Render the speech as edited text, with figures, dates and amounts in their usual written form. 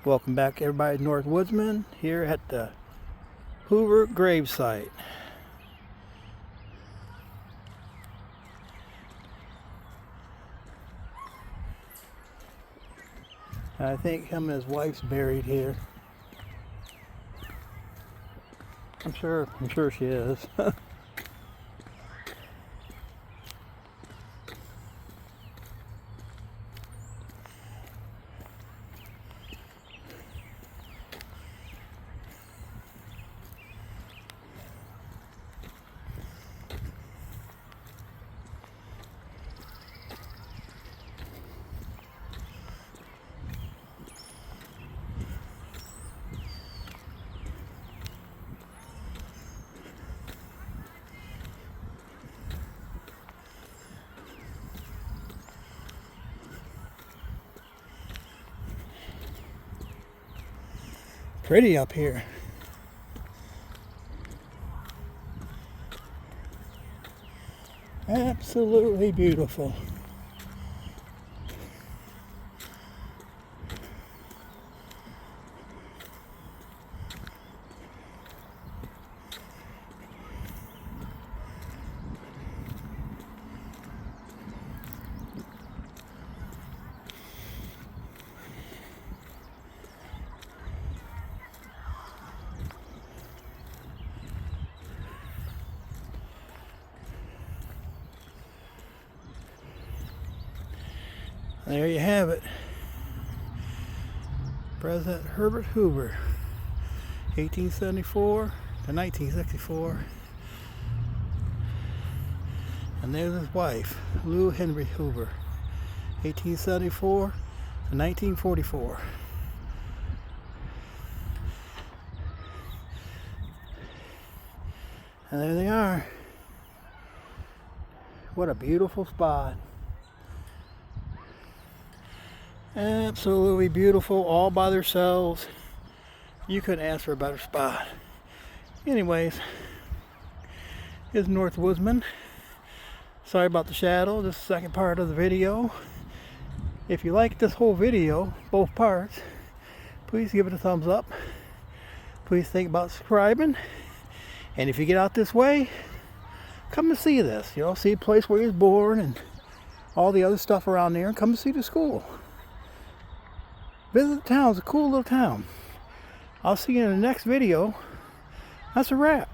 Welcome back everybody, North Woodsman here at the Hoover gravesite. I think him and his wife's buried here. I'm sure she is. Pretty up here. Absolutely beautiful. There you have it. President Herbert Hoover, 1874 to 1964. And there's his wife, Lou Henry Hoover, 1874 to 1944. And there they are. What a beautiful spot. Absolutely beautiful, all by themselves. You couldn't ask for a better spot. Anyways, here's North Woodsman. Sorry about the shadow, this is the second part of the video. If you like this whole video, both parts, please give it a thumbs up. Please think about subscribing. And if you get out this way, come and see this. You know, see the place where he was born and all the other stuff around there, and come and see the school. Visit the town. It's a cool little town. I'll see you in the next video. That's a wrap.